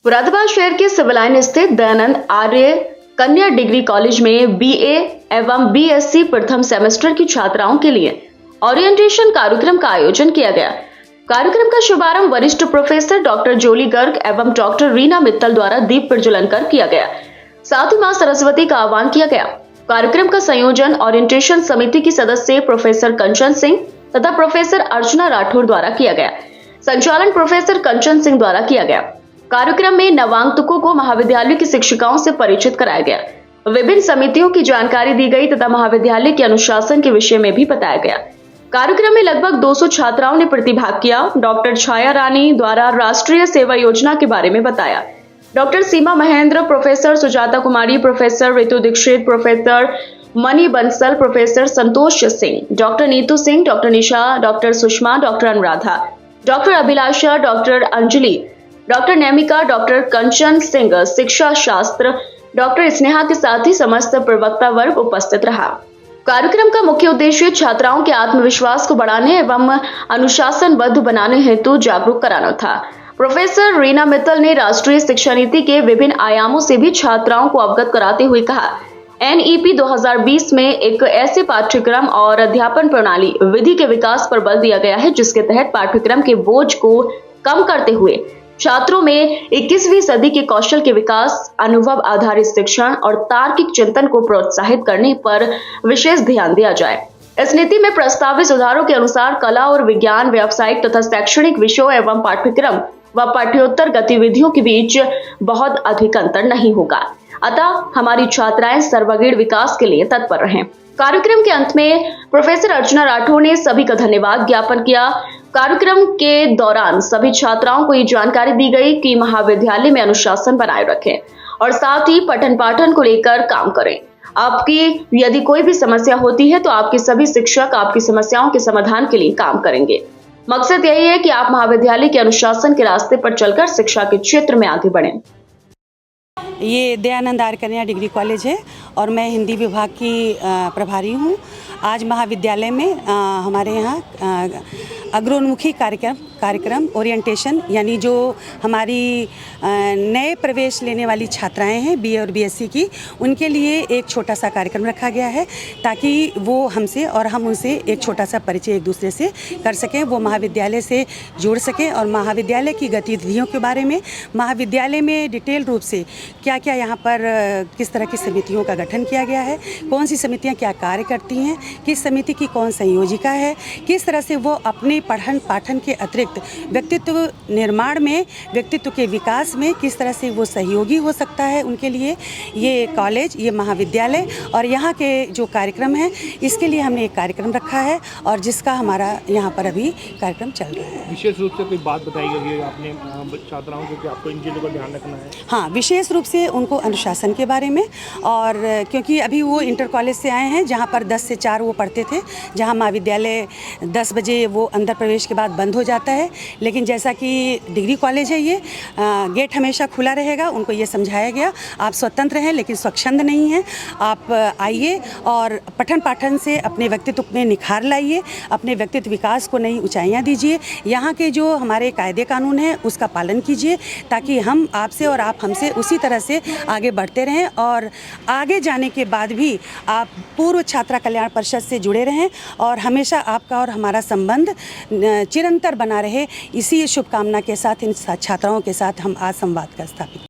मुरादाबाद शहर के civil line स्थित दयानंद आर्य कन्या डिग्री कॉलेज में बीए एवं बीएससी प्रथम सेमेस्टर की छात्राओं के लिए ओरिएंटेशन कार्यक्रम का आयोजन किया गया। कार्यक्रम का शुभारंभ वरिष्ठ प्रोफेसर डॉक्टर जोली गर्ग एवं डॉक्टर रीना मित्तल द्वारा दीप प्रज्वलन कर किया गया। साथ ही मां सरस्वती का आह्वान किया गया। कार्यक्रम का संयोजन ओरिएंटेशन समिति की सदस्य प्रोफेसर कंचन सिंह तथा प्रोफेसर अर्चना राठौर द्वारा किया गया। संचालन प्रोफेसर कंचन सिंह द्वारा किया गया। कार्यक्रम में नवागंतुकों को महाविद्यालय की शिक्षिकाओं से परिचित कराया गया। विभिन्न समितियों की जानकारी दी गई तथा महाविद्यालय के अनुशासन के विषय में भी बताया गया। कार्यक्रम में लगभग 200 छात्राओं ने प्रतिभाग किया। डॉक्टर छाया रानी द्वारा राष्ट्रीय सेवा योजना के बारे में बताया। Doctor Seema Mahendra, professor Sujata Kumari, professor Ritu Dixit, professor Mani Bansal, professor Santosh Singh, doctor Neetu Singh, doctor Nisha, doctor Sushma, doctor Anuradha, doctor Abhilasha, doctor Anjali, doctor Naimika, doctor Kanchan Singh, शिक्षा शास्त्र, डॉक्टर स्नेहा के साथ ही समस्त प्रवक्ता वर्ग उपस्थित रहा। कार्यक्रम का मुख्य उद्देश्य छात्राओं के आत्मविश्वास को बढ़ाने एवं अनुशासनबद्ध बनाने हेतु जागरूक कराना था। प्रोफेसर रीना मित्तल ने राष्ट्रीय शिक्षा नीति के विभिन्न आयामों से भी छात्राओं को अवगत कराते हुए कहा, एनईपी 2020 में एक ऐसे पाठ्यक्रम और अध्यापन प्रणाली विधि के विकास पर बल दिया गया है जिसके तहत पाठ्यक्रम के बोझ को कम करते हुए छात्रों में 21वीं सदी के कौशल के विकास, अनुभव आधारित शिक्षण और तार्किक चिंतन को प्रोत्साहित करने पर विशेष ध्यान दिया जाए। इस नीति में प्रस्तावित सुधारों के अनुसार कला और विज्ञान, व्यावसायिक तथा शैक्षणिक विषयों एवं पाठ्यक्रम व पाठ्योत्तर गतिविधियों के बीच बहुत अधिक अंतर नहीं होगा। अतः हमारी छात्राएं सर्वांगीण विकास के लिए तत्पर रहें। कार्यक्रम के अंत में प्रोफेसर अर्चना राठौर ने सभी का धन्यवाद ज्ञापन किया। कार्यक्रम के दौरान सभी छात्राओं को ये जानकारी दी गई कि महाविद्यालय में अनुशासन बनाए रखें और साथ ही पठन पाठन को लेकर काम करें। आपकी यदि कोई भी समस्या होती है तो आपके सभी शिक्षक आपकी समस्याओं के समाधान के लिए काम करेंगे। मकसद यही है कि आप महाविद्यालय के अनुशासन के रास्ते पर चलकर शिक्षा के क्षेत्र में आगे बढ़ें। ये दयानंद आर्य कन्या डिग्री कॉलेज है और मैं हिंदी विभाग की प्रभारी हूँ। आज महाविद्यालय में हमारे यहाँ अग्रोन्मुखी कार्यक्रम ओरिएंटेशन यानी जो हमारी नए प्रवेश लेने वाली छात्राएं हैं बीए और बीएससी की, उनके लिए एक छोटा सा कार्यक्रम रखा गया है ताकि वो हमसे और हम उनसे एक छोटा सा परिचय एक दूसरे से कर सकें, वो महाविद्यालय से जुड़ सकें और महाविद्यालय की गतिविधियों के बारे में, महाविद्यालय में डिटेल रूप से क्या क्या यहाँ पर किस तरह की समितियों का गठन किया गया है, कौन सी समितियाँ क्या कार्य करती हैं, किस समिति की कौन संयोजिका है, किस तरह से वो अपने पठन पाठन के अतिरिक्त व्यक्तित्व निर्माण में, व्यक्तित्व के विकास में किस तरह से वो सहयोगी हो सकता है उनके लिए ये कॉलेज, ये महाविद्यालय और यहाँ के जो कार्यक्रम हैं, इसके लिए हमने एक कार्यक्रम रखा है और जिसका हमारा यहाँ पर अभी कार्यक्रम चल रहा है। विशेष रूप से कोई बात बताई गई है आपने छात्राओं को कि आपको इन चीज़ों का ध्यान रखना है? हाँ, विशेष रूप से उनको अनुशासन के बारे में, और क्योंकि अभी वो इंटर कॉलेज से आए हैं जहाँ पर 10 से 4 वो पढ़ते थे, जहाँ महाविद्यालय 10 बजे वो अंदर प्रवेश के बाद बंद हो जाता है, लेकिन जैसा कि डिग्री कॉलेज है ये गेट हमेशा खुला रहेगा। उनको ये समझाया गया आप स्वतंत्र हैं लेकिन स्वच्छंद नहीं हैं, आप आइए और पठन पाठन से अपने व्यक्तित्व में निखार लाइए, अपने व्यक्तित्व विकास को नई ऊंचाइयां दीजिए, यहाँ के जो हमारे कायदे कानून हैं उसका पालन कीजिए ताकि हम आपसे और आप हमसे उसी तरह से आगे बढ़ते रहें और आगे जाने के बाद भी आप पूर्व छात्रा कल्याण परिषद से जुड़े रहें और हमेशा आपका और हमारा संबंध चिरंतर बना रहे। इसी शुभकामना के साथ इन छात्राओं के साथ हम आज संवाद का स्थापित